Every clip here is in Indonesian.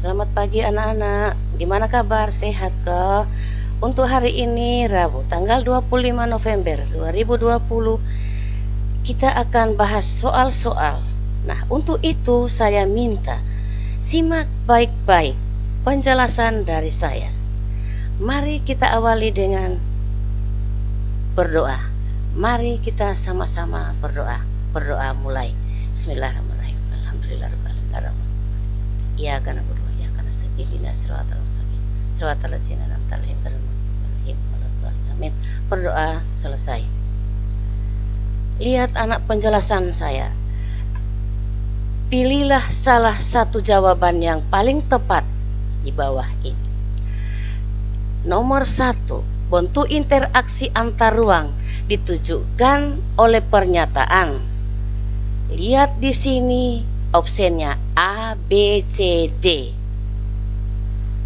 Selamat pagi anak-anak. Gimana kabar? Sehat ke? Untuk hari ini Rabu tanggal 25 November 2020 kita akan bahas soal-soal. Nah, untuk itu saya minta simak baik-baik penjelasan dari saya. Mari kita awali dengan berdoa. Mari kita sama-sama berdoa. Berdoa mulai. Bismillahirrahmanirrahim. Alhamdulillahirrahmanirrahim. Ya karena berdoa ya karena ihdina siratal mustaqim siratal ladzina an'amta alaihim ghairil maghdubi alaihim. Berdoa selesai. Lihat anak penjelasan saya. Pilihlah salah satu jawaban yang paling tepat di bawah ini. Nomor 1, bentuk interaksi antar ruang ditujukan oleh pernyataan. Lihat di sini opsinya A, B, C, D.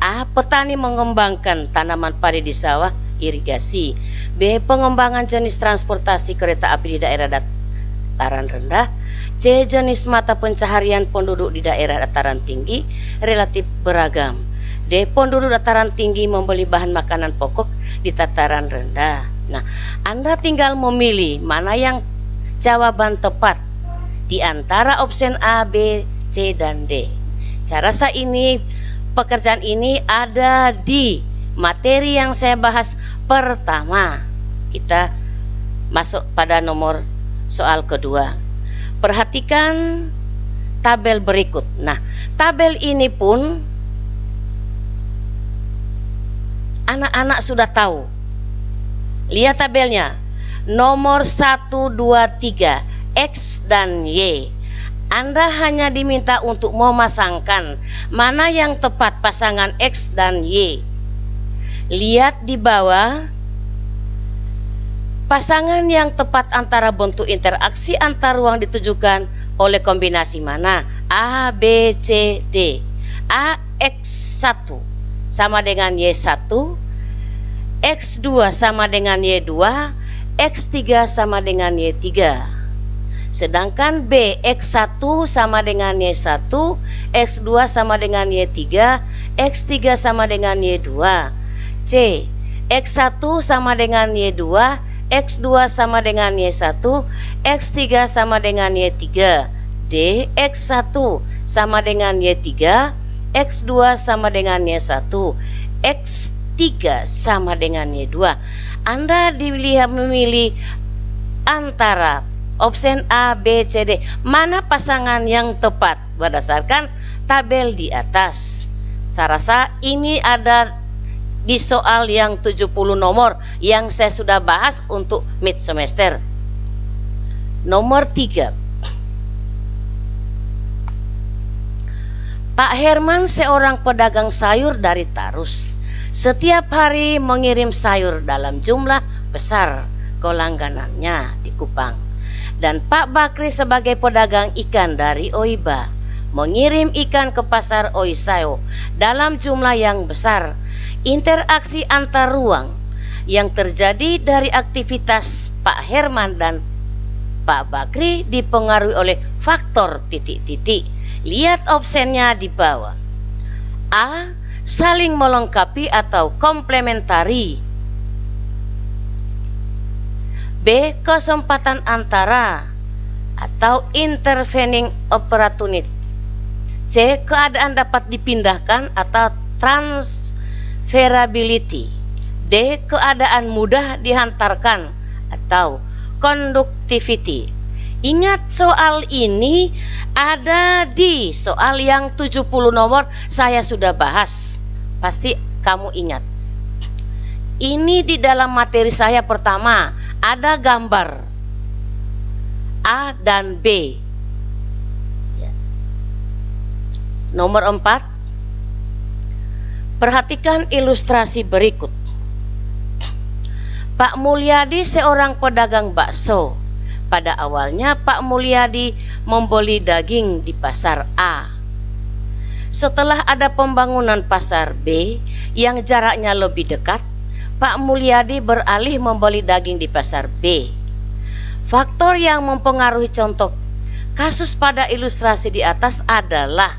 A. Petani mengembangkan tanaman padi di sawah irigasi. B. Pengembangan jenis transportasi kereta api di daerah dataran rendah. C. Jenis mata pencaharian penduduk di daerah dataran tinggi relatif beragam. D. Penduduk dataran tinggi membeli bahan makanan pokok di dataran rendah. Nah, Anda tinggal memilih mana yang jawaban tepat di antara opsi A, B, C, dan D. Saya rasa ini pekerjaan ini ada di materi yang saya bahas pertama. Kita masuk pada nomor soal kedua. Perhatikan tabel berikut. Nah, tabel ini pun anak-anak sudah tahu. Lihat tabelnya. Nomor 1, 2, 3. X dan Y. Anda hanya diminta untuk memasangkan mana yang tepat pasangan X dan Y. Lihat di bawah. Pasangan yang tepat antara bentuk interaksi antar ruang ditujukan oleh kombinasi mana? A, B, C, D. A, X1 sama dengan Y1, X2 sama dengan Y2, X3 sama dengan Y3. Sedangkan B, X1 sama dengan Y1, X2 sama dengan Y3, X3 sama dengan Y2. C, X1 sama dengan Y2, X2 sama dengan Y1, X3 sama dengan Y3. D, X1 sama dengan Y3, X2 sama dengan Y1, X3 sama dengan Y2. Anda memilih antara opsi A, B, C, D. Mana pasangan yang tepat berdasarkan tabel di atas. Saya rasa ini ada di soal yang 70 nomor yang saya sudah bahas untuk mid semester. Nomor 3. Pak Herman seorang pedagang sayur dari Tarus. Setiap hari mengirim sayur dalam jumlah besar ke langganannya di Kupang. Dan Pak Bakri sebagai pedagang ikan dari Oiba mengirim ikan ke pasar Oisao dalam jumlah yang besar. Interaksi antar ruang yang terjadi dari aktivitas Pak Herman dan Pak Bakri dipengaruhi oleh faktor titik-titik. Lihat opsinya di bawah. A. Saling melengkapi atau komplementari. B. Kesempatan antara atau intervening opportunity. C. Keadaan dapat dipindahkan atau transferability. D. Keadaan mudah dihantarkan atau conductivity. Ingat soal ini ada di soal yang 70 nomor saya sudah bahas. Pasti kamu ingat. Ini di dalam materi saya pertama ada gambar A dan B. Nomor 4. Perhatikan ilustrasi berikut. Pak Mulyadi seorang pedagang bakso. Pada awalnya Pak Mulyadi membeli daging di pasar A. Setelah ada pembangunan pasar B yang jaraknya lebih dekat, Pak Mulyadi beralih membeli daging di pasar B. Faktor yang mempengaruhi contoh kasus pada ilustrasi di atas adalah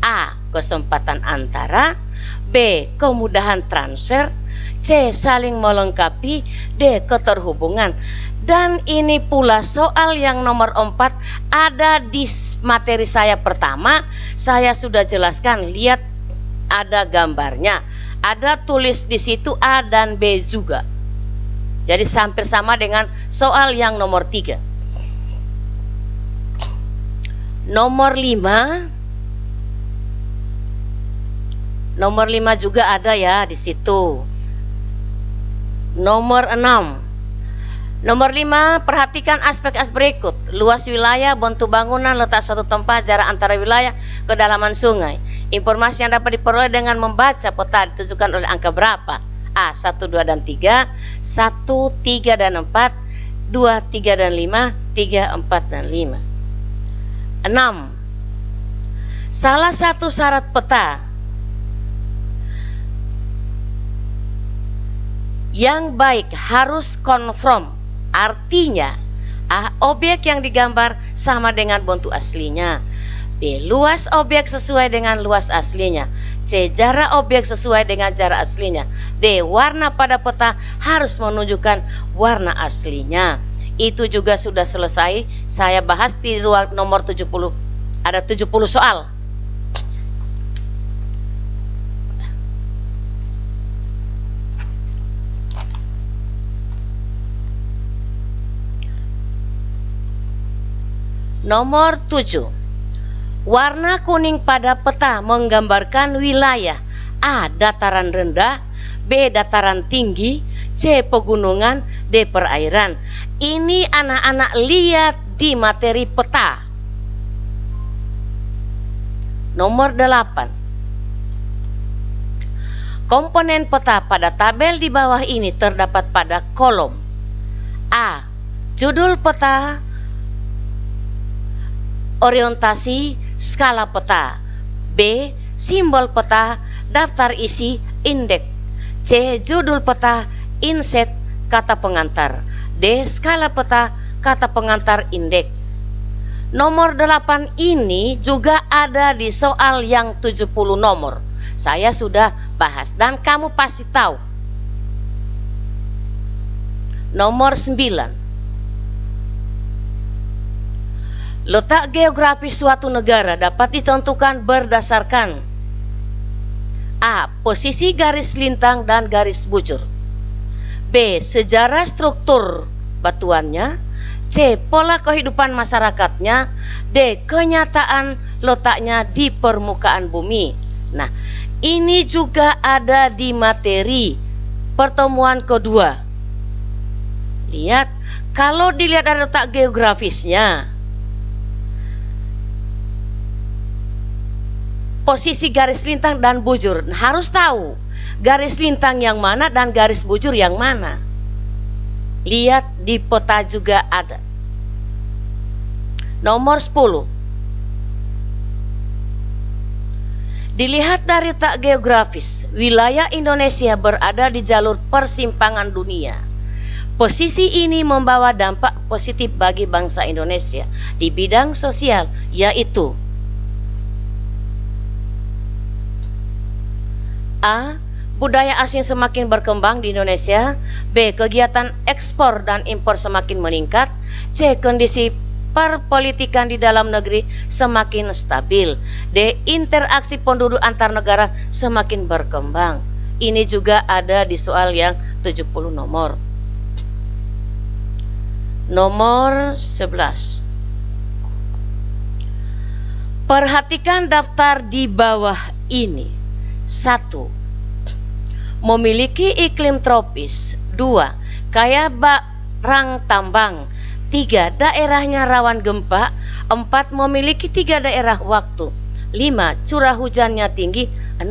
A. kesempatan antara, B. kemudahan transfer, C. saling melengkapi, D. keterhubungan. Dan ini pula soal yang nomor 4 ada di materi saya pertama. Saya sudah jelaskan, lihat ada gambarnya, ada tulis di situ A dan B juga. Jadi hampir sama dengan soal yang nomor 3. Nomor 5. Nomor 5 juga ada ya di situ. Nomor 6. Nomor 5, perhatikan aspek-aspek berikut. Luas wilayah, bentuk bangunan, letak suatu tempat, jarak antara wilayah, kedalaman sungai. Informasi yang dapat diperoleh dengan membaca peta ditujukan oleh angka berapa? A. 1, 2, dan 3, 1, 3, dan 4, 2, 3, dan 5, 3, 4, dan 5. 6. Salah satu syarat peta yang baik harus konform. Artinya A. objek yang digambar sama dengan bentuk aslinya, B. luas objek sesuai dengan luas aslinya, C. jarak objek sesuai dengan jarak aslinya, D. warna pada peta harus menunjukkan warna aslinya. Itu juga sudah selesai saya bahas di nomor 70. Ada 70 soal. Nomor 7. Warna kuning pada peta menggambarkan wilayah A. dataran rendah, B. dataran tinggi, C. pegunungan, D. perairan. Ini anak-anak lihat di materi peta. Nomor 8. Komponen peta pada tabel di bawah ini terdapat pada kolom A. judul peta, orientasi, skala peta, B. simbol peta, daftar isi, indeks, C. judul peta, inset, kata pengantar, D. skala peta, kata pengantar, indeks. Nomor 8 ini juga ada di soal yang 70 nomor. Saya sudah bahas dan kamu pasti tahu. Nomor 9. Letak geografis suatu negara dapat ditentukan berdasarkan A. posisi garis lintang dan garis bujur, B. sejarah struktur batuannya, C. pola kehidupan masyarakatnya, D. kenyataan letaknya di permukaan bumi. Nah, ini juga ada di materi pertemuan kedua. Lihat, kalau dilihat ada letak geografisnya, posisi garis lintang dan bujur, harus tahu garis lintang yang mana dan garis bujur yang mana. Lihat di peta juga ada. Nomor 10. Dilihat dari letak geografis, wilayah Indonesia berada di jalur persimpangan dunia. Posisi ini membawa dampak positif bagi bangsa Indonesia di bidang sosial, yaitu A. budaya asing semakin berkembang di Indonesia, B. kegiatan ekspor dan impor semakin meningkat, C. kondisi perpolitikan di dalam negeri semakin stabil, D. interaksi penduduk antar negara semakin berkembang. Ini juga ada di soal yang 70 nomor. Nomor 11. Perhatikan daftar di bawah ini. 1. Memiliki iklim tropis. 2. Kaya barang tambang. 3. Daerahnya rawan gempa. 4. Memiliki 3 daerah waktu. 5. Curah hujannya tinggi. 6.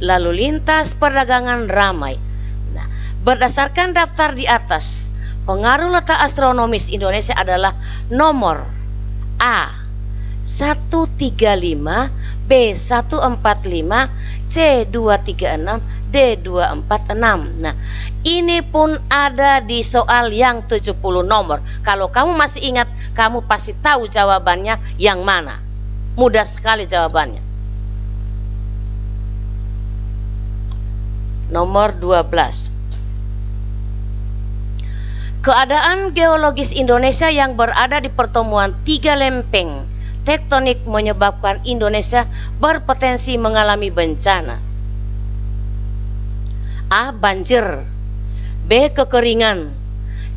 Lalu lintas perdagangan ramai. Nah, berdasarkan daftar di atas, pengaruh letak astronomis Indonesia adalah nomor A. 135, B. 145, C. 236, D. 246. Nah, ini pun ada di soal yang 70 nomor. Kalau kamu masih ingat, kamu pasti tahu jawabannya yang mana. Mudah sekali jawabannya. Nomor 12. Keadaan geologis Indonesia yang berada di pertemuan tiga lempeng tektonik menyebabkan Indonesia berpotensi mengalami bencana. A. Banjir. B. Kekeringan.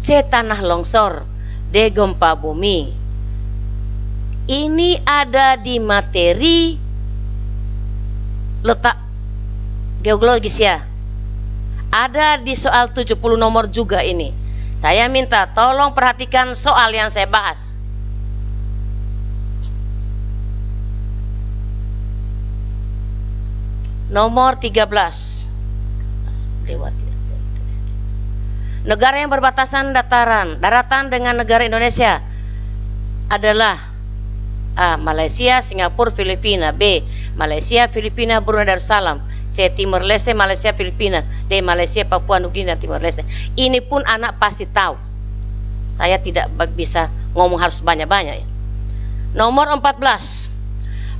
C. Tanah longsor. D. Gempa bumi. Ini ada di materi letak geologis ya. Ada di soal 70 nomor juga ini. Saya minta tolong perhatikan soal yang saya bahas. Nomor 13. Negara yang berbatasan daratan dengan negara Indonesia adalah A. Malaysia, Singapura, Filipina. B. Malaysia, Filipina, Brunei Darussalam. C. Timor Leste, Malaysia, Filipina. D. Malaysia, Papua Nugini, dan Timor Leste. Ini pun anak pasti tahu. Saya tidak bisa ngomong harus banyak-banyak ya. Nomor 14.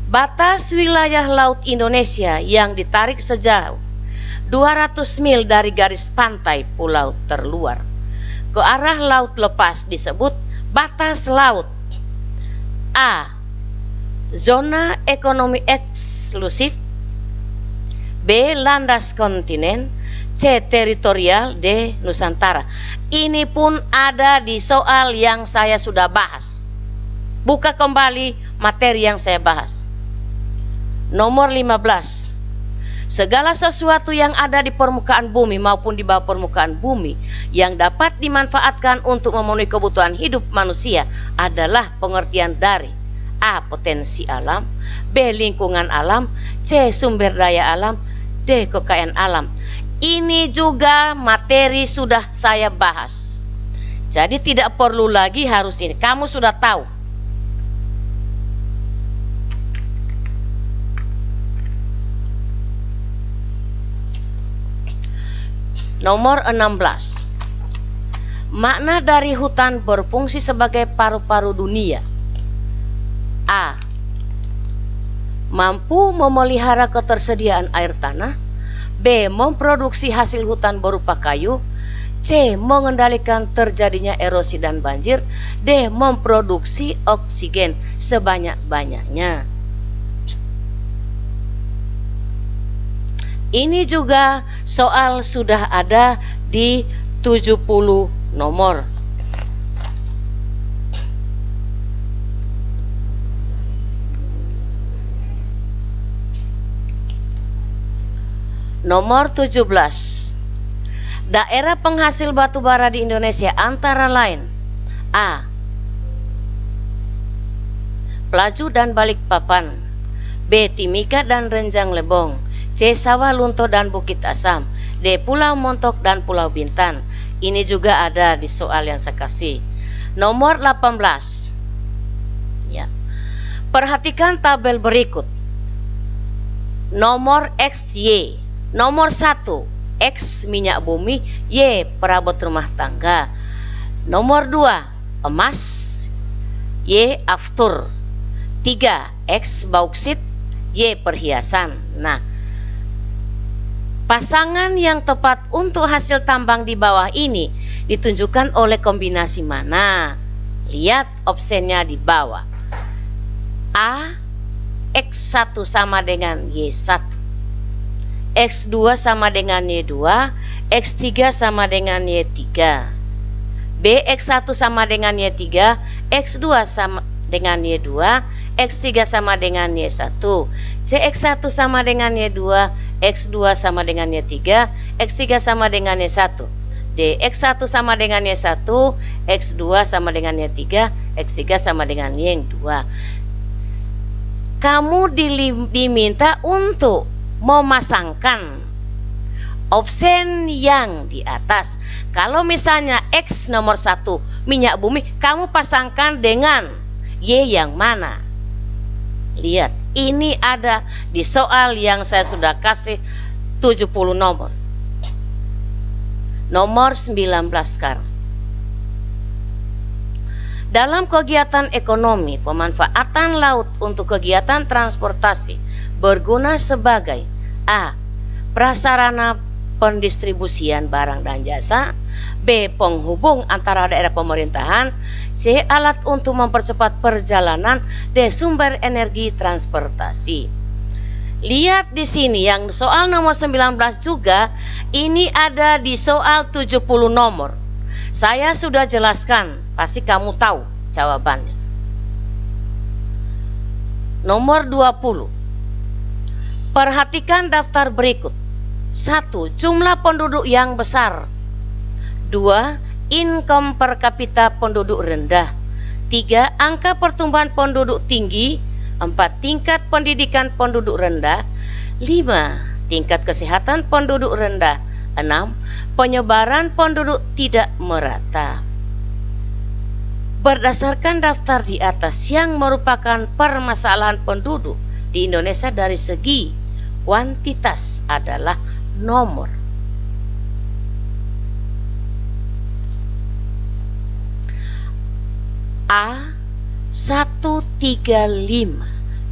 Batas wilayah laut Indonesia yang ditarik sejauh 200 mil dari garis pantai pulau terluar ke arah laut lepas disebut batas laut. A. Zona ekonomi eksklusif. B. Landas kontinen. C. Teritorial. D. Nusantara. Ini pun ada di soal yang saya sudah bahas. Buka kembali materi yang saya bahas. Nomor 15. Segala sesuatu yang ada di permukaan bumi maupun di bawah permukaan bumi yang dapat dimanfaatkan untuk memenuhi kebutuhan hidup manusia adalah pengertian dari A. Potensi alam. B. Lingkungan alam. C. Sumber daya alam. D. Kekayaan alam. Ini juga materi sudah saya bahas. Jadi tidak perlu lagi harus ini. Kamu sudah tahu. Nomor 16. Makna dari hutan berfungsi sebagai paru-paru dunia. A. Mampu memelihara ketersediaan air tanah. B. Memproduksi hasil hutan berupa kayu. C. Mengendalikan terjadinya erosi dan banjir. D. Memproduksi oksigen sebanyak-banyaknya. Ini juga soal sudah ada di 70 nomor. Nomor 17. Daerah penghasil batu bara di Indonesia antara lain A. Pelaju dan Balikpapan. B. Timika dan Renjang Lebong. C. Sawah Lunto dan Bukit Asam. D. Pulau Montok dan Pulau Bintan. Ini juga ada di soal yang saya kasih. Nomor 18. Ya. Perhatikan tabel berikut. Nomor XY. Nomor 1. X minyak bumi. Y perabot rumah tangga. Nomor 2. Emas. Y aftur. 3. X bauksit. Y perhiasan. Nah, pasangan yang tepat untuk hasil tambang di bawah ini ditunjukkan oleh kombinasi mana? Lihat opsinya di bawah. A. X1 sama dengan Y1. X2 sama dengan Y2. X3 sama dengan Y3. B. X1 sama dengan Y3. X2 sama dengan Y2. X3 sama dengan Y1. C. X1 sama dengan Y2. X2 sama dengan Y3, X3 sama dengan Y1. D. X1 sama dengan Y1, X2 sama dengan Y3, X3 sama dengan Y2. Kamu diminta untuk memasangkan opsi yang di atas. Kalau misalnya X nomor 1 minyak bumi, kamu pasangkan dengan Y yang mana? Lihat, ini ada di soal yang saya sudah kasih 70 nomor. Nomor 19 sekarang. Dalam kegiatan ekonomi, pemanfaatan laut untuk kegiatan transportasi berguna sebagai A. Prasarana pendistribusian barang dan jasa, B. penghubung antara daerah pemerintahan, C. alat untuk mempercepat perjalanan, D. sumber energi transportasi. Lihat di sini yang soal nomor 19 juga, ini ada di soal 70 nomor. Saya sudah jelaskan, pasti kamu tahu jawabannya. Nomor 20. Perhatikan daftar berikut. 1. Jumlah penduduk yang besar. 2. Income per kapita penduduk rendah. 3. Angka pertumbuhan penduduk tinggi. 4. Tingkat pendidikan penduduk rendah. 5. Tingkat kesehatan penduduk rendah. 6. Penyebaran penduduk tidak merata. Berdasarkan daftar di atas yang merupakan permasalahan penduduk di Indonesia dari segi kuantitas adalah nomor. A 135,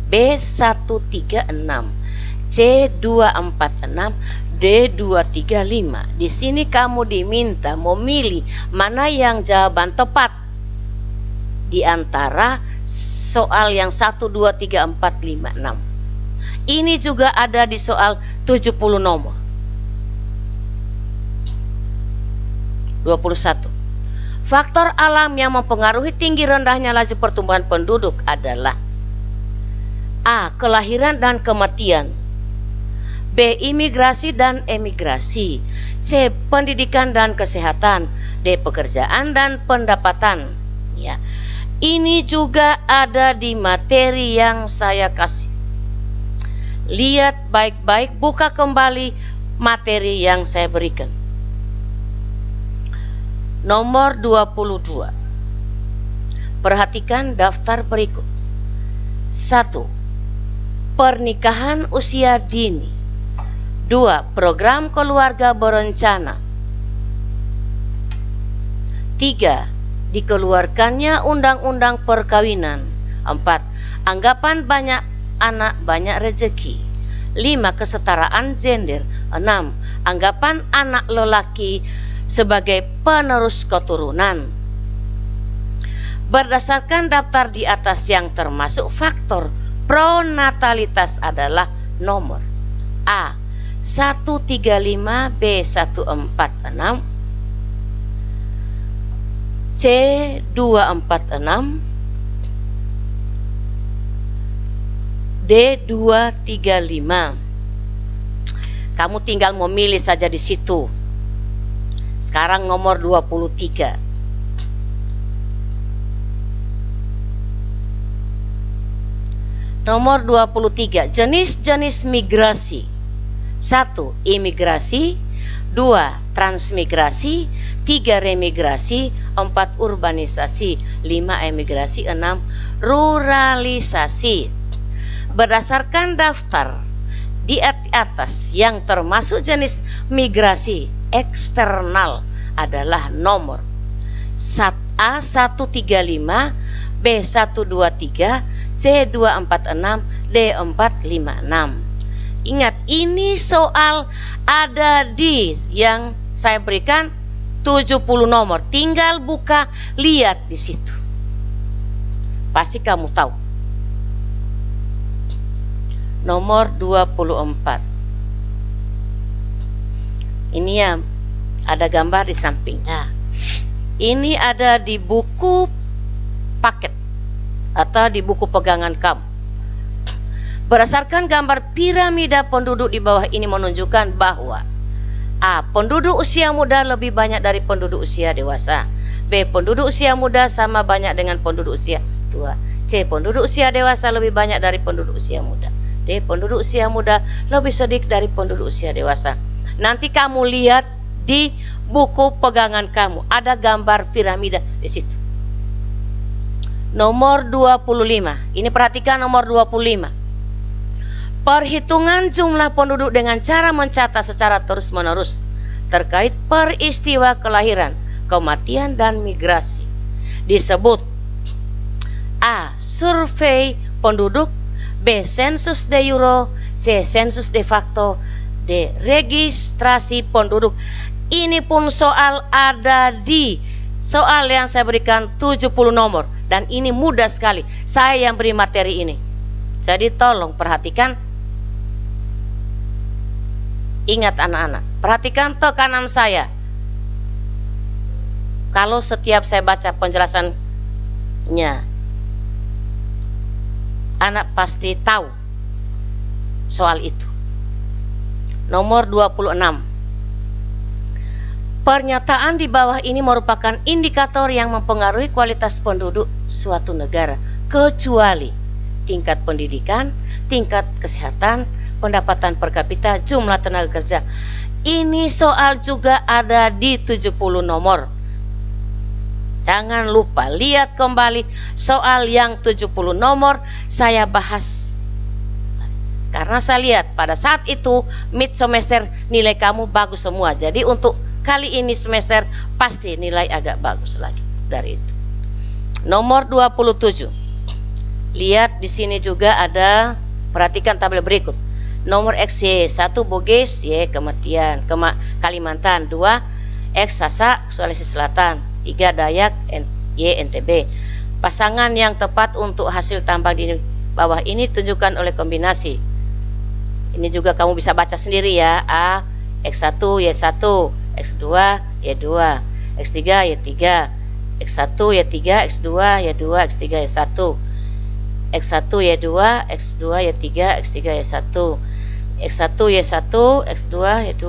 B 136, C 246, D 235. Di sini kamu diminta memilih mana yang jawaban tepat di antara soal yang 1, 2, 3, 4, 5, 6. Ini juga ada di soal 70 nomor. 21. Faktor alam yang mempengaruhi tinggi rendahnya laju pertumbuhan penduduk adalah A. Kelahiran dan kematian, B. Imigrasi dan emigrasi, C. Pendidikan dan kesehatan, D. Pekerjaan dan pendapatan. Ya, ini juga ada di materi yang saya kasih. Lihat baik-baik, buka kembali materi yang saya berikan. Nomor 22. Perhatikan daftar berikut. 1. Pernikahan usia dini. 2. Program keluarga berencana. 3. Dikeluarkannya undang-undang perkawinan. 4. Anggapan banyak anak banyak rezeki. 5. Kesetaraan gender. 6. Anggapan anak lelaki sebagai penerus keturunan. Berdasarkan daftar di atas yang termasuk faktor pronatalitas adalah nomor A 135, B 146, C 246, D 235. Kamu tinggal memilih saja di situ. Sekarang nomor 23. Nomor 23. Jenis-jenis migrasi. 1. Imigrasi. 2. Transmigrasi. 3. Remigrasi. 4. Urbanisasi. 5. Emigrasi. 6. Ruralisasi. Berdasarkan daftar di atas yang termasuk jenis migrasi eksternal adalah nomor A 135, B 123, C 246, D 456. Ingat, ini soal ada di yang saya berikan 70 nomor. Tinggal buka, lihat di situ. Pasti kamu tahu. Nomor 24. Ini ya, ada gambar di sampingnya. Ini ada di buku paket atau di buku pegangan kamu. Berdasarkan gambar piramida penduduk di bawah ini menunjukkan bahwa A. Penduduk usia muda lebih banyak dari penduduk usia dewasa. B. Penduduk usia muda sama banyak dengan penduduk usia tua. C. Penduduk usia dewasa lebih banyak dari penduduk usia muda. D. Penduduk usia muda lebih sedikit dari penduduk usia dewasa. Nanti kamu lihat di buku pegangan kamu, ada gambar piramida di situ. Nomor 25. Ini perhatikan nomor 25. Perhitungan jumlah penduduk dengan cara mencatat secara terus-menerus terkait peristiwa kelahiran, kematian, dan migrasi disebut A. Survei penduduk, B. Sensus de jure, C. Sensus de facto, D. Registrasi penduduk. Ini pun soal ada di soal yang saya berikan 70 nomor. Dan ini mudah sekali. Saya yang beri materi ini. Jadi tolong perhatikan. Ingat anak-anak. Perhatikan tekanan saya. Kalau setiap saya baca penjelasannya, anak pasti tahu soal itu. Nomor 26. Pernyataan di bawah ini merupakan indikator yang mempengaruhi kualitas penduduk suatu negara, kecuali tingkat pendidikan, tingkat kesehatan, pendapatan per kapita, jumlah tenaga kerja. Ini soal juga ada di 70 nomor. Jangan lupa lihat kembali soal yang 70 nomor saya bahas. Karena saya lihat pada saat itu mid semester nilai kamu bagus semua. Jadi untuk kali ini semester pasti nilai agak bagus lagi dari itu. Nomor 27. Lihat di sini juga ada, perhatikan tabel berikut. Nomor XY 1 Bugis, Y kematian, Kalimantan, 2 X Sasak, Sulawesi Selatan, 3 Dayak, Y NTB. Pasangan yang tepat untuk hasil tambah di bawah ini tunjukkan oleh kombinasi. Ini juga kamu bisa baca sendiri ya. A X1 Y1, X2 Y2, X3 Y3, X1 Y3, X2 Y2, X3 Y1, X1 Y2, X2 Y3, X3 Y1, X1 Y1, X2 Y2,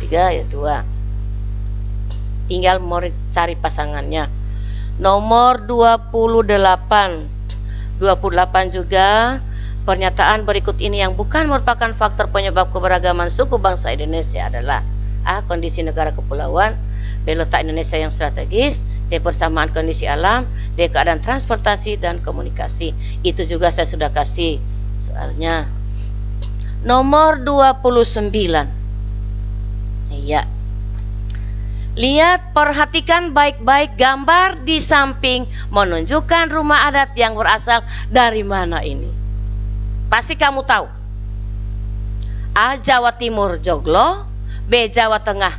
3 Y2. Tinggal mau cari pasangannya. Nomor 28. 28 juga. Pernyataan berikut ini yang bukan merupakan faktor penyebab keberagaman suku bangsa Indonesia adalah: A. Kondisi negara kepulauan, B. Letak Indonesia yang strategis, C. Persamaan kondisi alam, D. Keadaan transportasi dan komunikasi. Itu juga saya sudah kasih soalnya. Nomor 29. Iya. Lihat, perhatikan baik-baik gambar di samping menunjukkan rumah adat yang berasal dari mana ini. Pasti kamu tahu. A. Jawa Timur Joglo, B. Jawa Tengah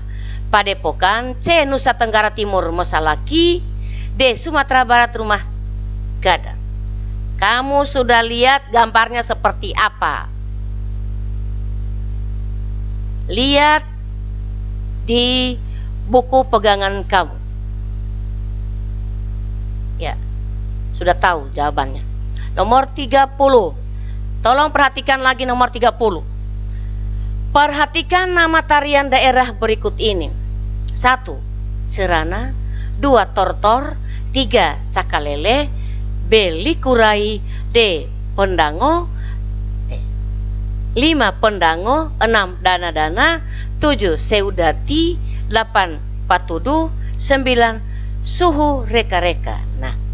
Padepokan, C. Nusa Tenggara Timur Mesalaki, D. Sumatera Barat Rumah Gadang. Kamu sudah lihat gambarnya seperti apa? Lihat di buku pegangan kamu. Ya, sudah tahu jawabannya. Nomor 30. Tolong perhatikan lagi nomor 30. Perhatikan nama tarian daerah berikut ini. 1. Cerana, 2. Tortor, 3. Cakalele, B. Likurai, D. Pendango, 5. Pendango, 6. Dana-dana, 7. Seudati, 8. Patudu, 9. Suhu reka-reka. Nah,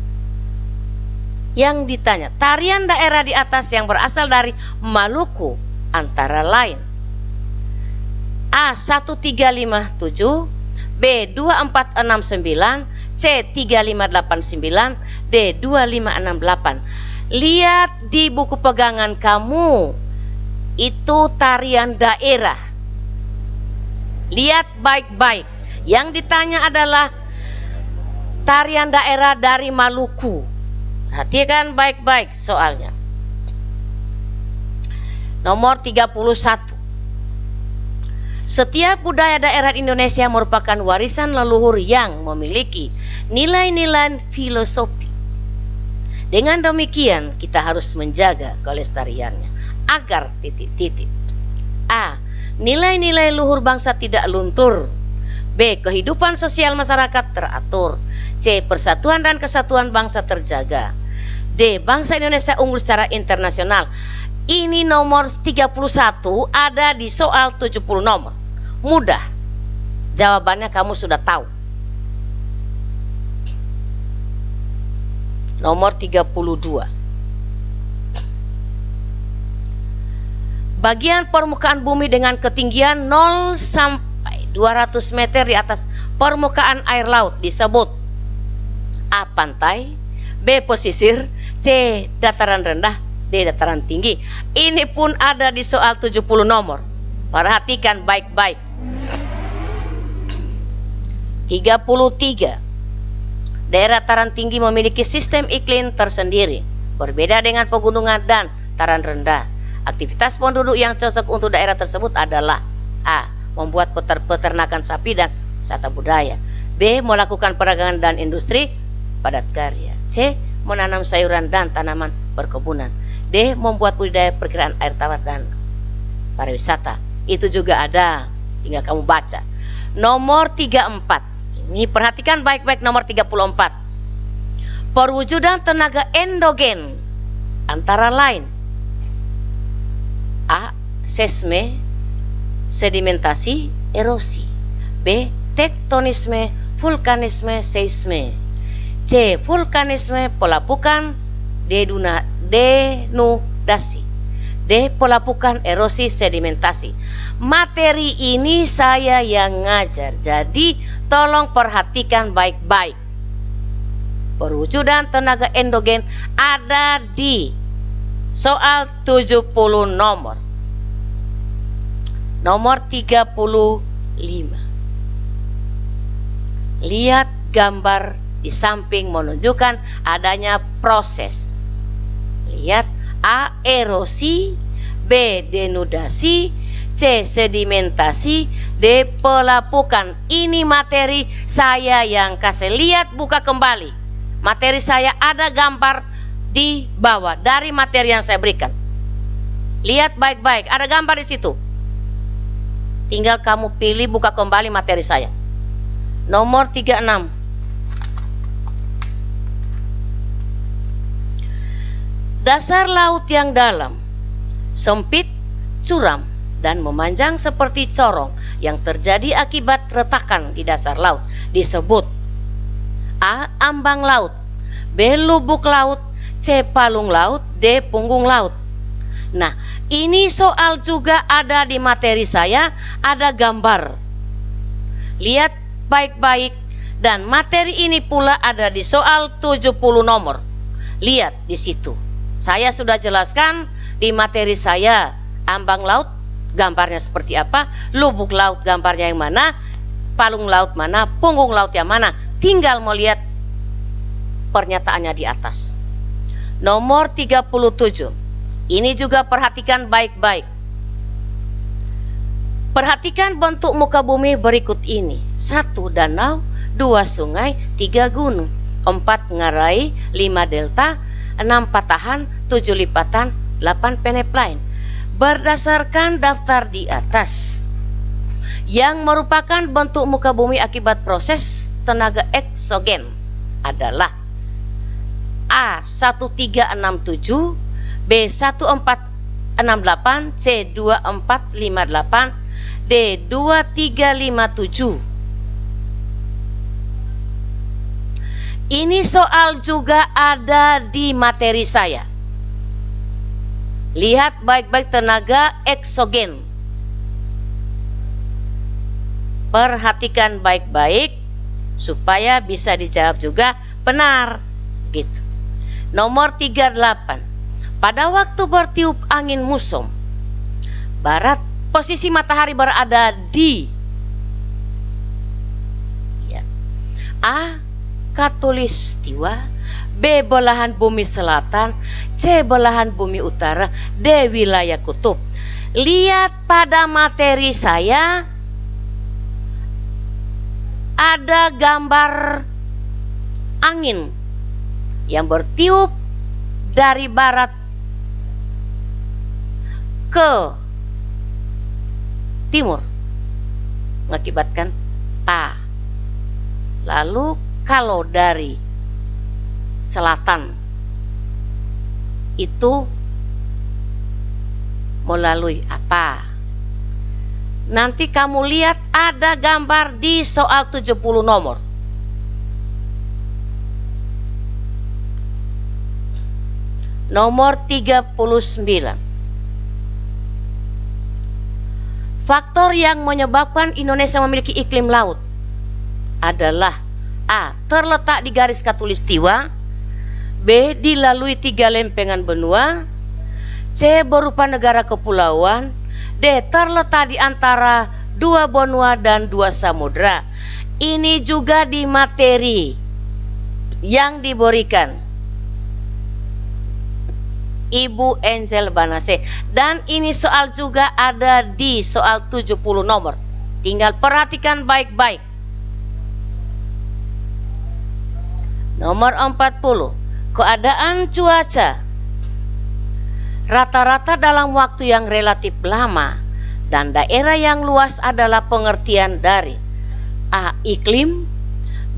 yang ditanya, tarian daerah di atas yang berasal dari Maluku antara lain: A. 1357, B. 2469, C. 3589, D. 2568. Lihat di buku pegangan kamu. Itu tarian daerah. Lihat baik-baik. Yang ditanya adalah tarian daerah dari Maluku. Perhatikan baik-baik soalnya. Nomor 31. Setiap budaya daerah Indonesia merupakan warisan leluhur yang memiliki nilai-nilai filosofi. Dengan demikian, kita harus menjaga kelestariannya agar titik-titik. A. Nilai-nilai luhur bangsa tidak luntur. B. Kehidupan sosial masyarakat teratur. C. Persatuan dan kesatuan bangsa terjaga. D. Bangsa Indonesia unggul secara internasional. Ini nomor 31 ada di soal 70 nomor. Mudah. Jawabannya kamu sudah tahu. Nomor 32. Bagian permukaan bumi dengan ketinggian 0 sampai 200 meter di atas permukaan air laut disebut: A. Pantai, B. Pesisir, C. Dataran rendah, D. Dataran tinggi. Ini pun ada di soal 70 nomor. Perhatikan baik-baik. 33. Daerah dataran tinggi memiliki sistem iklim tersendiri, berbeda dengan pegunungan dan dataran rendah. Aktivitas penduduk yang cocok untuk daerah tersebut adalah A. Membuat peternakan sapi dan wisata budaya. B. Melakukan perdagangan dan industri padat karya. C. Menanam sayuran dan tanaman perkebunan. D. Membuat budidaya perkiraan air tawar dan pariwisata. Itu juga ada, tinggal kamu baca. Nomor 34. Ini perhatikan baik-baik, nomor 34. Perwujudan tenaga endogen antara lain A. Seisme, sedimentasi, erosi. B. Tektonisme, vulkanisme, seisme. C. Vulkanisme, pelapukan, denudasi. D. Pelapukan, erosi, sedimentasi. Materi ini saya yang ngajar, jadi tolong perhatikan baik-baik. Perwujudan tenaga endogen ada di soal 70 nomor. Nomor 35. Lihat gambar di samping menunjukkan adanya proses. Lihat A. Erosi, B. Denudasi, C. Sedimentasi, D. Pelapukan. Ini materi saya yang kasih. Lihat, buka kembali. Materi saya ada gambar di bawah dari materi yang saya berikan. Lihat baik-baik, ada gambar di situ. Tinggal kamu pilih, buka kembali materi saya. Nomor 36. Dasar laut yang dalam, sempit, curam, dan memanjang seperti corong yang terjadi akibat retakan di dasar laut disebut A. Ambang laut, B. Lubuk laut, C. Palung laut, D. Punggung laut. Nah, ini soal juga ada di materi saya, ada gambar. Lihat baik-baik, dan materi ini pula ada di soal 70 nomor. Lihat di situ. Saya sudah jelaskan di materi saya, ambang laut gambarnya seperti apa, lubuk laut gambarnya yang mana, palung laut mana, punggung laut yang mana. Tinggal mau lihat pernyataannya di atas. Nomor 37. Ini juga perhatikan baik-baik. Perhatikan bentuk muka bumi berikut ini. 1 danau, 2 sungai, 3 gunung, 4 ngarai, 5 delta, 6 patahan, 7 lipatan, 8 peneplain. Berdasarkan daftar di atas, yang merupakan bentuk muka bumi akibat proses tenaga eksogen adalah A. 1367, B. 1468, C. 2458, D. 2357. Ini soal juga ada di materi saya. Lihat baik-baik tenaga eksogen. Perhatikan baik-baik supaya bisa dijawab juga benar. Gitu. Nomor 38. Pada waktu bertiup angin muson barat, posisi matahari berada di A. Khatulistiwa, B. Belahan bumi selatan, C. Belahan bumi utara, D. Wilayah kutub. Lihat pada materi saya ada gambar angin yang bertiup dari barat ke timur mengakibatkan A. Lalu kalau dari selatan itu melalui apa? Nanti kamu lihat ada gambar di soal 70 nomor. Nomor 39. Faktor yang menyebabkan Indonesia memiliki iklim laut adalah A. Terletak di garis khatulistiwa, B. Dilalui 3 lempengan benua, C. Berupa negara kepulauan, D. Terletak di antara dua benua dan dua samudra. Ini juga di materi yang diberikan Ibu Angel Banase. Dan ini soal juga ada di soal 70 nomor. Tinggal perhatikan baik-baik. Nomor 40. Keadaan cuaca. Rata-rata dalam waktu yang relatif lama dan daerah yang luas adalah pengertian dari A. Iklim,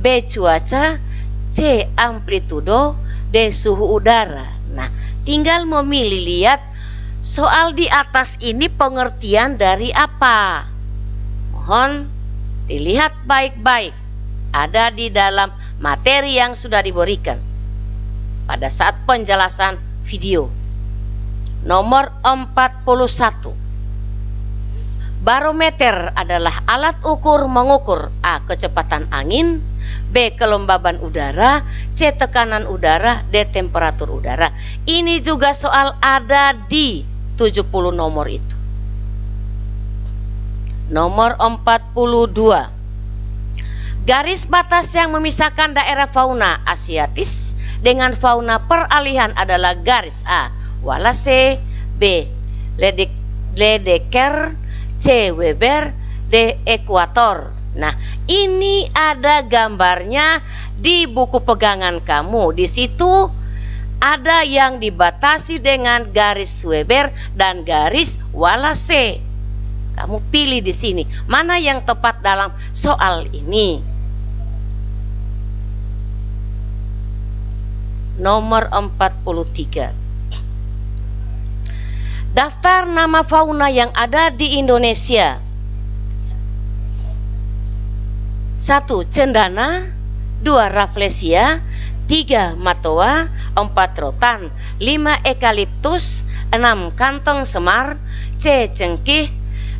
B. Cuaca, C. Amplitudo, D. Suhu udara. Nah, tinggal memilih. Lihat soal di atas ini pengertian dari apa. Mohon dilihat baik-baik. Ada di dalam materi yang sudah diberikan pada saat penjelasan video. Nomor 41. Barometer adalah alat ukur mengukur A. Kecepatan angin, B. Kelembaban udara, C. Tekanan udara, D. Temperatur udara. Ini juga soal ada di 70 nomor itu. Nomor 42. Garis batas yang memisahkan daerah fauna asiatis dengan fauna peralihan adalah garis A. Wallace, B. Ledecker, C. Weber, D. Ekuator. Nah, ini ada gambarnya di buku pegangan kamu. Di situ ada yang dibatasi dengan garis Weber dan garis Wallace. Kamu pilih di sini mana yang tepat dalam soal ini. Nomor 43. Daftar nama fauna yang ada di Indonesia. 1. Cendana, 2. Rafflesia, 3. Matoa, 4. rotan, 5. Eukaliptus, 6. Kantong semar, C. Cengkeh,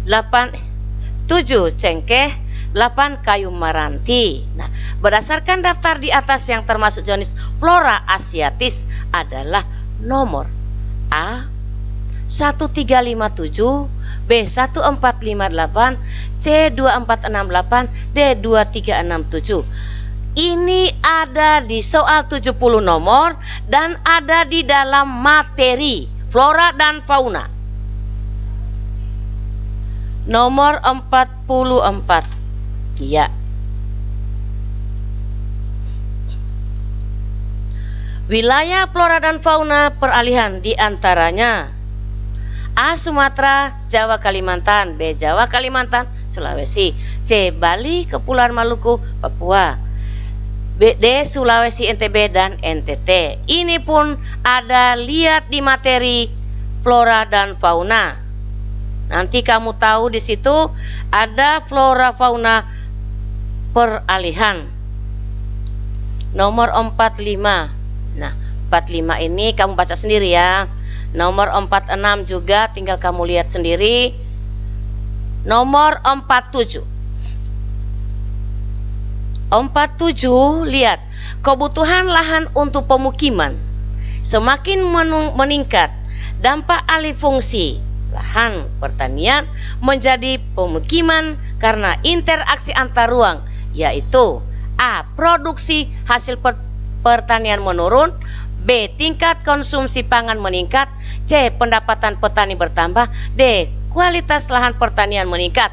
7. Cengkeh, 8. Kayu maranti. Nah, berdasarkan daftar di atas yang termasuk jenis flora asiatis adalah nomor A 1357, B 1458, C 2468, D 2367. Ini ada di soal 70 nomor dan ada di dalam materi flora dan fauna. Nomor 44. Ya. Wilayah flora dan fauna peralihan diantaranya A. Sumatera, Jawa Kalimantan, B. Jawa Kalimantan, Sulawesi, C. Bali, Kepulauan Maluku, Papua, D. Sulawesi, NTB, dan NTT. Ini pun ada lihat di materi flora dan fauna. Nanti kamu tahu di situ ada flora fauna peralihan. Nomor 45. Nah, 45 ini kamu baca sendiri ya. Nomor 46 juga tinggal kamu lihat sendiri. Nomor 47. 47, lihat. Kebutuhan lahan untuk pemukiman semakin meningkat. Dampak alih fungsi lahan pertanian menjadi pemukiman karena interaksi antar ruang, yaitu A. Produksi hasil pertanian menurun, B. Tingkat konsumsi pangan meningkat, C. Pendapatan petani bertambah, D. Kualitas lahan pertanian meningkat.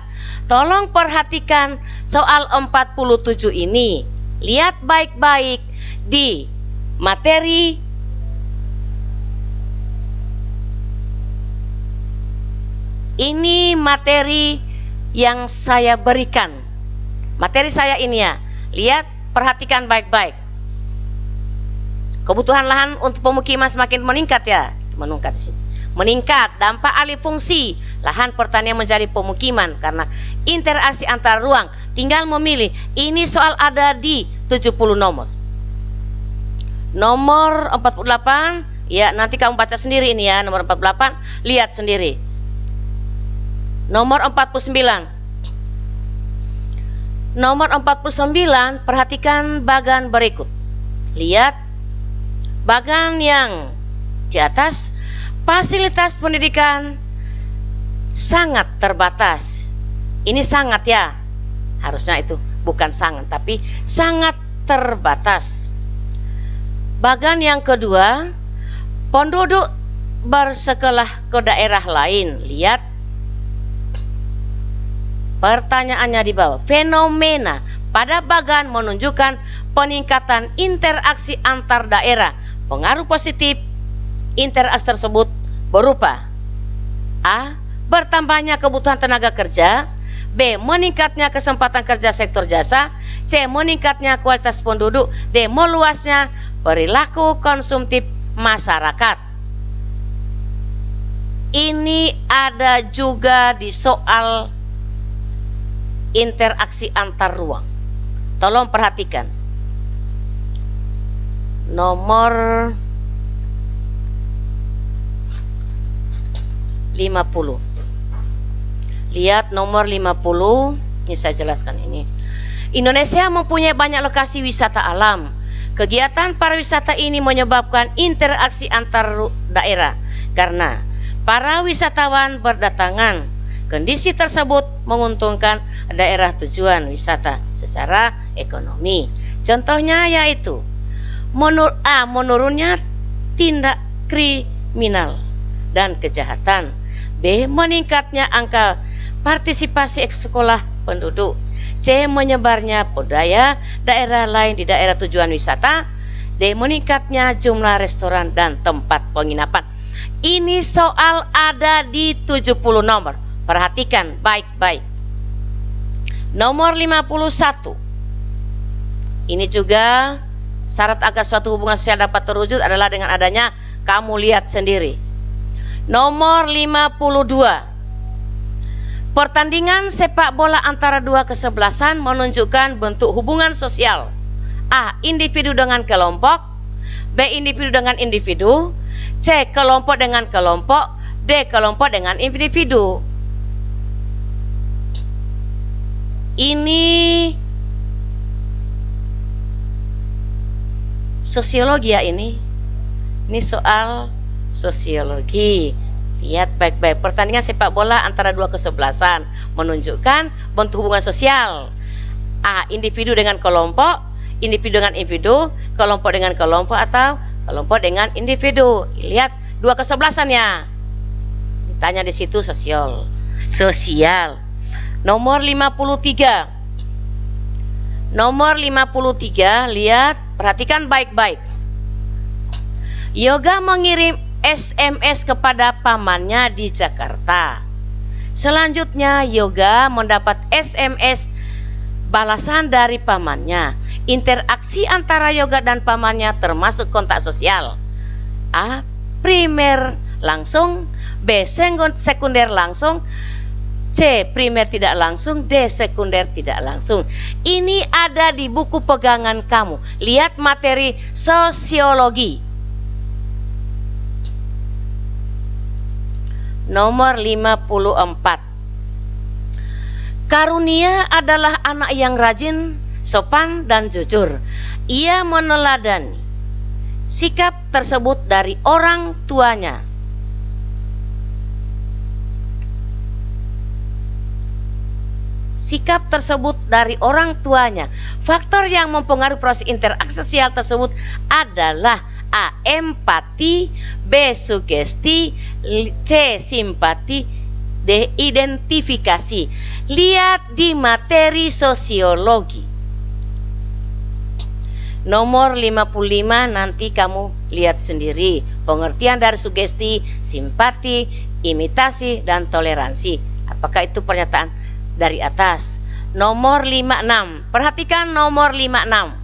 Tolong perhatikan soal 47 ini. Lihat baik-baik di materi ini, materi yang saya berikan. Materi saya ini ya. Lihat, perhatikan baik-baik. Kebutuhan lahan untuk pemukiman semakin meningkat ya. Meningkat sih. Meningkat, dampak alih fungsi lahan pertanian menjadi pemukiman karena interaksi antar ruang. Tinggal memilih. Ini soal ada di 70 nomor. Nomor 48, ya nanti kamu baca sendiri ini ya. Nomor 48, lihat sendiri. Nomor 49. Nomor 49, perhatikan bagan berikut. Lihat bagan yang di atas. Fasilitas pendidikan sangat terbatas. Ini sangat ya, harusnya itu bukan sangat, tapi sangat terbatas. Bagian yang kedua, penduduk bersekolah ke daerah lain. Lihat pertanyaannya di bawah. Fenomena pada bagian menunjukkan peningkatan interaksi antar daerah. Pengaruh positif interaksi tersebut berupa A. Bertambahnya kebutuhan tenaga kerja. B. Meningkatnya kesempatan kerja sektor jasa. C. Meningkatnya kualitas penduduk. D. Meluasnya perilaku konsumtif masyarakat. Ini ada juga di soal interaksi antar ruang. Tolong perhatikan. Nomor 50. Lihat nomor 50. Ini saya jelaskan ini. Indonesia mempunyai banyak lokasi wisata alam. Kegiatan pariwisata ini menyebabkan interaksi antar daerah karena para wisatawan berdatangan. Kondisi tersebut menguntungkan daerah tujuan wisata secara ekonomi. Contohnya yaitu menurunnya tindak kriminal dan kejahatan. B. Meningkatnya angka partisipasi sekolah penduduk. C. Menyebarnya budaya daerah lain di daerah tujuan wisata. D. Meningkatnya jumlah restoran dan tempat penginapan. Ini soal ada di 70 nomor. Perhatikan baik-baik. Nomor 51. Ini juga syarat agar suatu hubungan sosial dapat terwujud adalah dengan adanya, kamu lihat sendiri. Nomor 52. Pertandingan sepak bola antara dua kesebelasan menunjukkan bentuk hubungan sosial. A. Individu dengan kelompok. B. Individu dengan individu. C. Kelompok dengan kelompok. D. Kelompok dengan individu. Ini sosiologi ya ini. Ini soal sosiologi. Lihat baik-baik. Pertandingan sepak bola antara dua kesebelasan menunjukkan bentuk hubungan sosial. A. Individu dengan kelompok, individu dengan individu, kelompok dengan kelompok, atau kelompok dengan individu. Lihat dua kesebelasannya. Ditanya di situ sosial. Nomor 53. Nomor 53, lihat, perhatikan baik-baik. Yoga mengirim SMS kepada pamannya di Jakarta. Selanjutnya Yoga mendapat SMS balasan dari pamannya. Interaksi antara Yoga dan pamannya termasuk kontak sosial. A. Primer langsung. B. Sekunder langsung. C. Primer tidak langsung. D. Sekunder tidak langsung. Ini ada di buku pegangan kamu. Lihat materi sosiologi. Nomor 54. Karunia adalah anak yang rajin, sopan, dan jujur. Ia meneladani sikap tersebut dari orang tuanya. Sikap tersebut dari orang tuanya. Faktor yang mempengaruhi proses interaksi sosial tersebut adalah A. Empati. B. Sugesti. C. Simpati. D. Identifikasi. Lihat di materi sosiologi. Nomor 55 nanti kamu lihat sendiri. Pengertian dari sugesti, simpati, imitasi, dan toleransi. Apakah itu pernyataan dari atas? Nomor 56. Perhatikan nomor 56.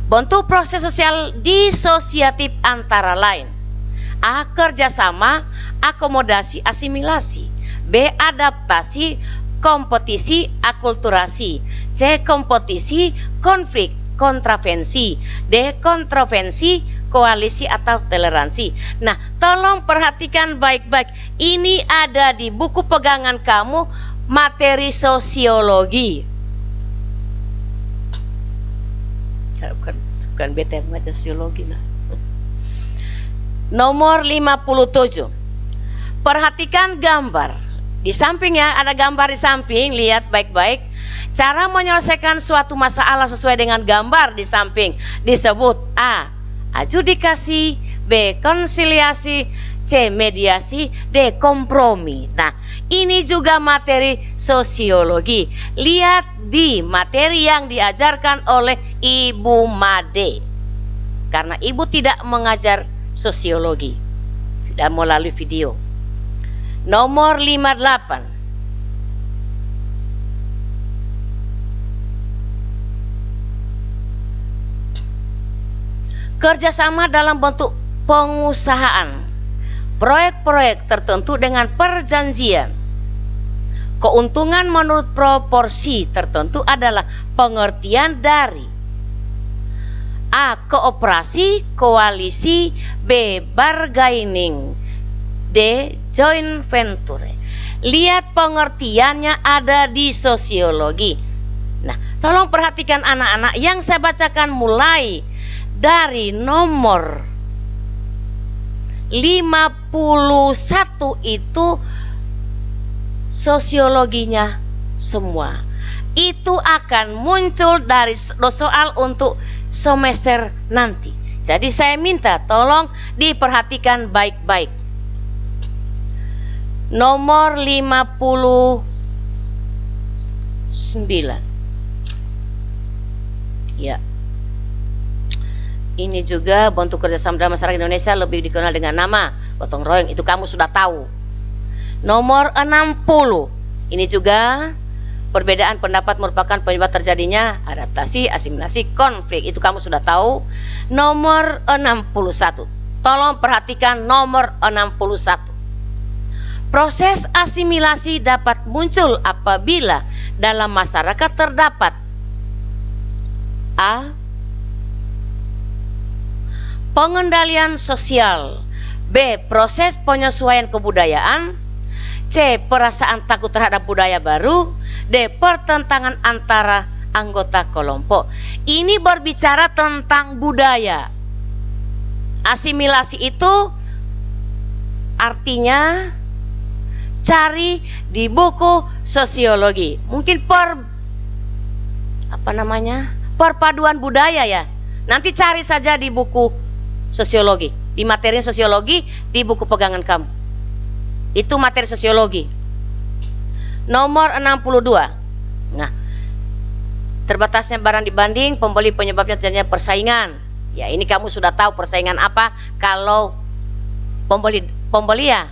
Bentuk proses sosial disosiatif antara lain. A. Kerjasama, akomodasi, asimilasi. B. Adaptasi, kompetisi, akulturasi. C. Kompetisi, konflik, kontravensi. D. Kontroversi, koalisi atau toleransi. Nah, tolong perhatikan baik-baik. Ini ada di buku pegangan kamu, materi sosiologi. Bukan beta yang baca sosiologi nah. Nomor 57. Perhatikan gambar. Di samping ya, ada gambar di samping, lihat baik-baik. Cara menyelesaikan suatu masalah sesuai dengan gambar di samping disebut A. Adjudikasi, B. Konsiliasi, C. Mediasi, D. Kompromi. Nah, ini juga materi sosiologi. Lihat di materi yang diajarkan oleh Ibu Made. Karena Ibu tidak mengajar sosiologi, tidak melalui video. Nomor 58. Kerjasama dalam bentuk pengusahaan, proyek-proyek tertentu dengan perjanjian. Keuntungan menurut proporsi tertentu adalah pengertian dari A. Kooperasi, koalisi, B. Bargaining, D. Joint venture. Lihat pengertiannya ada di sosiologi. Nah, tolong perhatikan anak-anak yang saya bacakan mulai dari nomor 51 itu sosiologinya semua. Itu akan muncul dari soal untuk semester nanti. Jadi saya minta tolong diperhatikan baik-baik. Nomor 59. Ya. Ini juga bentuk kerjasama dalam masyarakat Indonesia lebih dikenal dengan nama gotong royong. Itu kamu sudah tahu. Nomor 60. Ini juga perbedaan pendapat merupakan penyebab terjadinya adaptasi, asimilasi, konflik. Itu kamu sudah tahu. Nomor 61. Tolong perhatikan nomor 61. Proses asimilasi dapat muncul apabila dalam masyarakat terdapat A. Pengendalian sosial, B. Proses penyesuaian kebudayaan, C. Perasaan takut terhadap budaya baru, D. Pertentangan antara anggota kelompok. Ini berbicara tentang budaya. Asimilasi itu artinya cari di buku sosiologi. Mungkin perpaduan budaya ya. Nanti cari saja di buku sosiologi, di materi sosiologi di buku pegangan kamu. Itu materi sosiologi. Nomor 62. Nah, terbatasnya barang dibanding pembeli penyebabnya terjadinya persaingan. Ya, ini kamu sudah tahu persaingan apa kalau pembeli ya.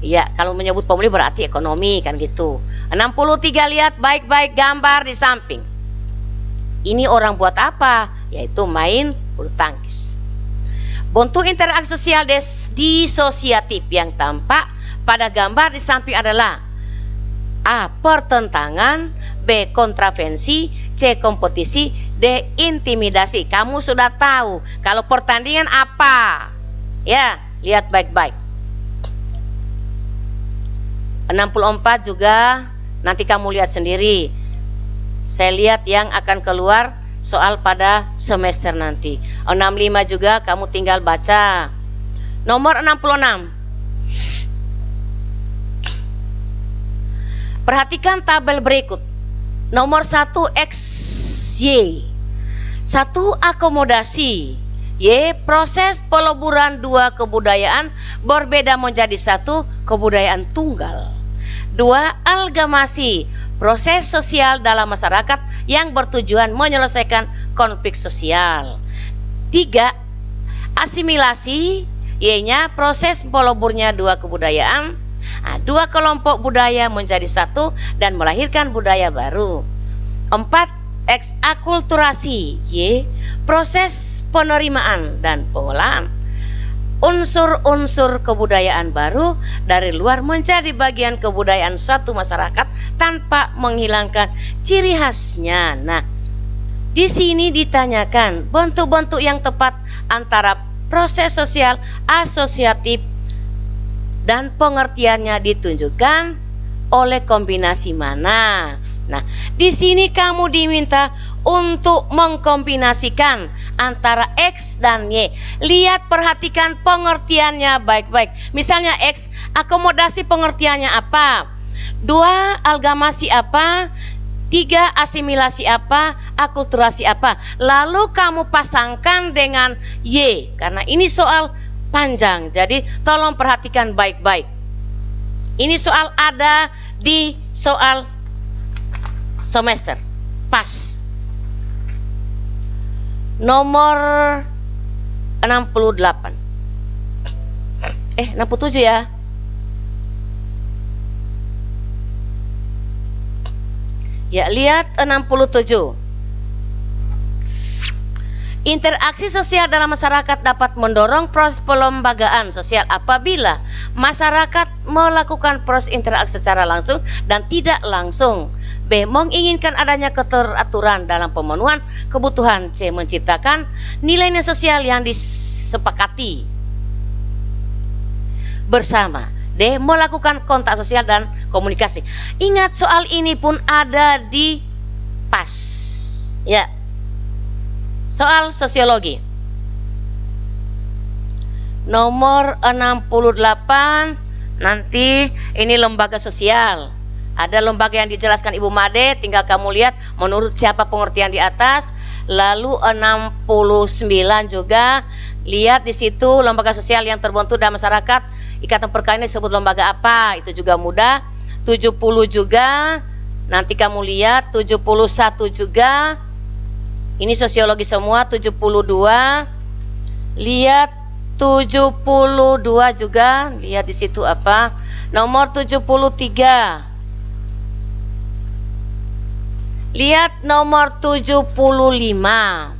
Iya, kalau menyebut pembeli berarti ekonomi kan gitu. 63, lihat baik-baik gambar di samping. Ini orang buat apa? Yaitu main bulu tangkis. Bentuk interaksi sosial disosiatif yang tampak pada gambar di samping adalah A. Pertentangan, B. Kontravensi, C. Kompetisi, D. Intimidasi. Kamu sudah tahu kalau pertandingan apa? Ya, lihat baik-baik. 64 juga nanti kamu lihat sendiri. Saya lihat yang akan keluar soal pada semester nanti. 65 juga kamu tinggal baca. Nomor 66. Perhatikan tabel berikut. Nomor 1 XY. 1 akomodasi. Y. Proses peleburan dua kebudayaan berbeda menjadi satu kebudayaan tunggal. 2. Amalgamasi. Proses sosial dalam masyarakat yang bertujuan menyelesaikan konflik sosial. 3. Asimilasi, Y-nya proses peleburnya dua kebudayaan, dua kelompok budaya menjadi satu dan melahirkan budaya baru. 4. Eksakulturasi, Y, proses penerimaan dan pengolahan unsur-unsur kebudayaan baru dari luar menjadi bagian kebudayaan suatu masyarakat tanpa menghilangkan ciri khasnya. Nah, di sini ditanyakan bentuk-bentuk yang tepat antara proses sosial asosiatif dan pengertiannya ditunjukkan oleh kombinasi mana. Nah, di sini kamu diminta untuk mengkombinasikan antara X dan Y. Lihat, perhatikan pengertiannya baik-baik. Misalnya X, akomodasi pengertiannya apa? 2, amalgamasi apa? 3, asimilasi apa? Akulturasi apa? Lalu kamu pasangkan dengan Y, karena ini soal panjang, jadi tolong perhatikan baik-baik. Ini soal ada di soal semester pas nomor 68 67 ya. Ya, lihat 67. Interaksi sosial dalam masyarakat dapat mendorong proses pelembagaan sosial apabila masyarakat melakukan proses interaksi secara langsung dan tidak langsung. B. Menginginkan adanya keteraturan dalam pemenuhan kebutuhan. C. Menciptakan nilai-nilai sosial yang disepakati bersama. D. Melakukan kontak sosial dan komunikasi. Ingat, soal ini pun ada di PAS. Ya. Soal sosiologi. Nomor 68, nanti ini lembaga sosial. Ada lembaga yang dijelaskan Ibu Made, tinggal kamu lihat menurut siapa pengertian di atas. Lalu 69 juga, lihat di situ lembaga sosial yang terbentuk dalam masyarakat, ikatan perkawinan disebut lembaga apa, itu juga mudah. 70 juga, nanti kamu lihat 71 juga. Ini sosiologi semua. 72. Lihat 72 juga, lihat di situ apa. Nomor 73. Lihat nomor 75.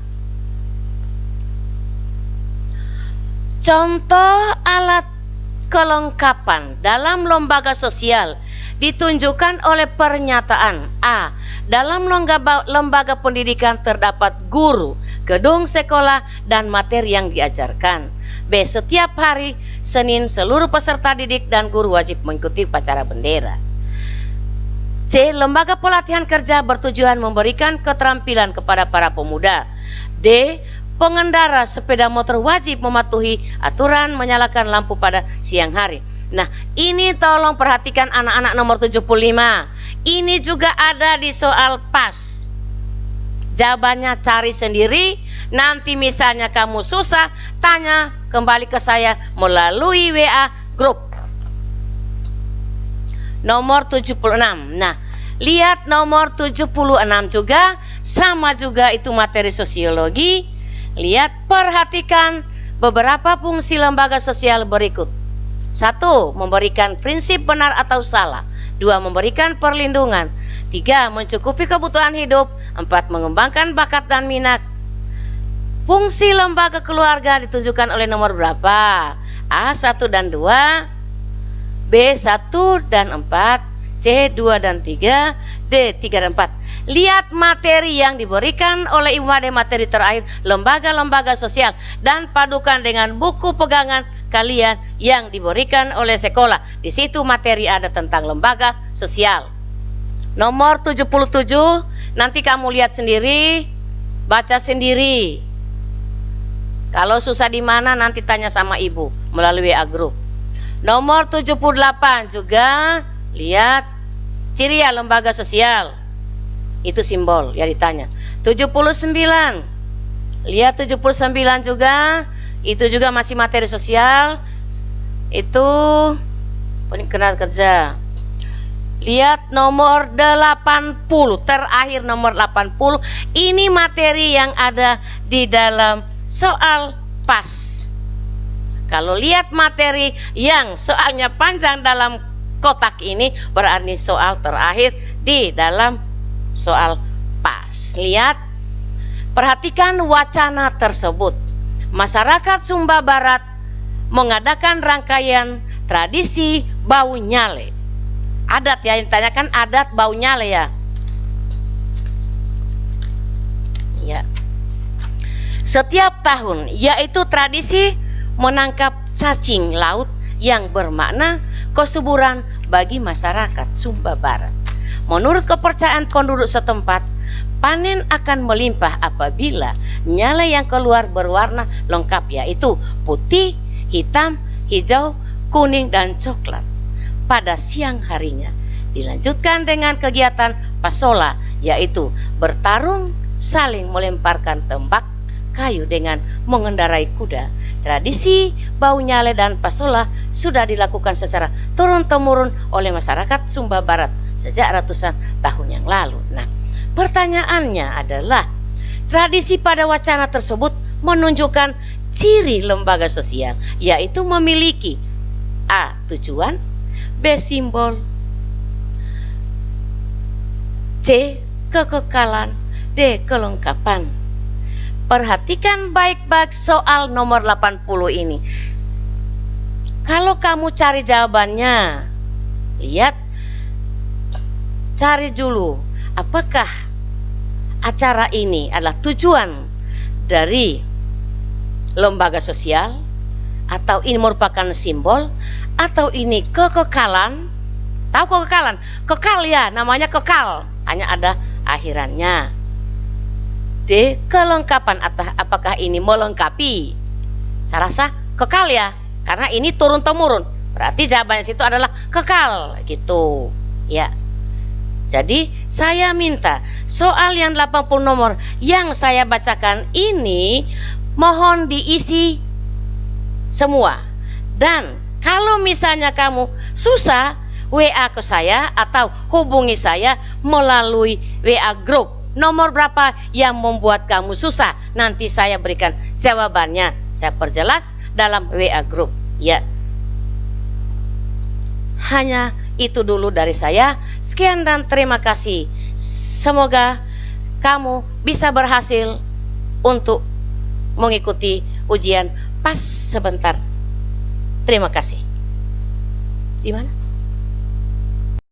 Contoh alat kelengkapan dalam lembaga sosial ditunjukkan oleh pernyataan A. Dalam lembaga pendidikan terdapat guru, gedung sekolah, dan materi yang diajarkan. B. Setiap hari Senin seluruh peserta didik dan guru wajib mengikuti upacara bendera. C. Lembaga pelatihan kerja bertujuan memberikan keterampilan kepada para pemuda. D. Pengendara sepeda motor wajib mematuhi aturan menyalakan lampu pada siang hari. Nah, ini tolong perhatikan anak-anak nomor 75. Ini juga ada di soal PAS. Jawabannya cari sendiri. Nanti misalnya kamu susah, tanya kembali ke saya melalui WA grup. Nomor 76. Nah, lihat nomor 76 juga, sama juga itu materi sosiologi. Lihat, perhatikan beberapa fungsi lembaga sosial berikut. 1. Memberikan prinsip benar atau salah. 2. Memberikan perlindungan. 3. Mencukupi kebutuhan hidup. 4. Mengembangkan bakat dan minat. Fungsi lembaga keluarga ditunjukkan oleh nomor berapa? A. 1 dan 2, B. 1 dan 4, C. 2 dan 3, D. 3 dan 4. Lihat materi yang diberikan oleh Ibu Made, materi terakhir lembaga-lembaga sosial, dan padukan dengan buku pegangan kalian yang diberikan oleh sekolah. Di situ materi ada tentang lembaga sosial. Nomor 77, nanti kamu lihat sendiri, baca sendiri. Kalau susah di mana nanti tanya sama ibu melalui WA group. Nomor 78 juga, lihat ciri ya lembaga sosial. Itu simbol ya ditanya. 79. Lihat 79 juga, itu juga masih materi sosial. Itu pengenal kerja. Lihat nomor 80, terakhir nomor 80. Ini materi yang ada di dalam soal PAS. Kalau lihat materi yang soalnya panjang dalam kotak ini, berarti soal terakhir di dalam soal PAS. Lihat, perhatikan wacana tersebut. Masyarakat Sumba Barat mengadakan rangkaian tradisi bau nyale. Adat ya, yang ditanyakan adat bau nyale ya. Ya. Setiap tahun, yaitu tradisi menangkap cacing laut yang bermakna kesuburan bagi masyarakat Sumba Barat. Menurut kepercayaan penduduk setempat, panen akan melimpah apabila nyale yang keluar berwarna lengkap, yaitu putih, hitam, hijau, kuning, dan coklat. Pada siang harinya dilanjutkan dengan kegiatan pasola, yaitu bertarung saling melemparkan tembak kayu dengan mengendarai kuda. Tradisi bau nyale dan pasola sudah dilakukan secara turun-temurun oleh masyarakat Sumba Barat sejak ratusan tahun yang lalu. Nah, pertanyaannya adalah, tradisi pada wacana tersebut menunjukkan ciri lembaga sosial, yaitu memiliki A. Tujuan, B. Simbol, C. Kekekalan, D. Kelengkapan. Perhatikan baik-baik soal nomor 80 ini. Kalau kamu cari jawabannya, lihat, cari dulu apakah acara ini adalah tujuan dari lembaga sosial, atau ini merupakan simbol, atau ini kekekalan. Tahu kekekalan? Kekal ya, namanya kekal, hanya ada akhirannya. D. Kelengkapan, apakah ini melengkapi? Saya rasa kekal ya, karena ini turun-temurun. Berarti jawabannya situ adalah kekal, gitu ya. Jadi saya minta soal yang 80 nomor yang saya bacakan ini mohon diisi semua. Dan kalau misalnya kamu susah, WA ke saya atau hubungi saya melalui WA group. Nomor berapa yang membuat kamu susah, nanti saya berikan jawabannya, saya perjelas dalam WA group ya. Hanya itu dulu dari saya. Sekian dan terima kasih. Semoga kamu bisa berhasil untuk mengikuti ujian pas sebentar. Terima kasih. Di mana?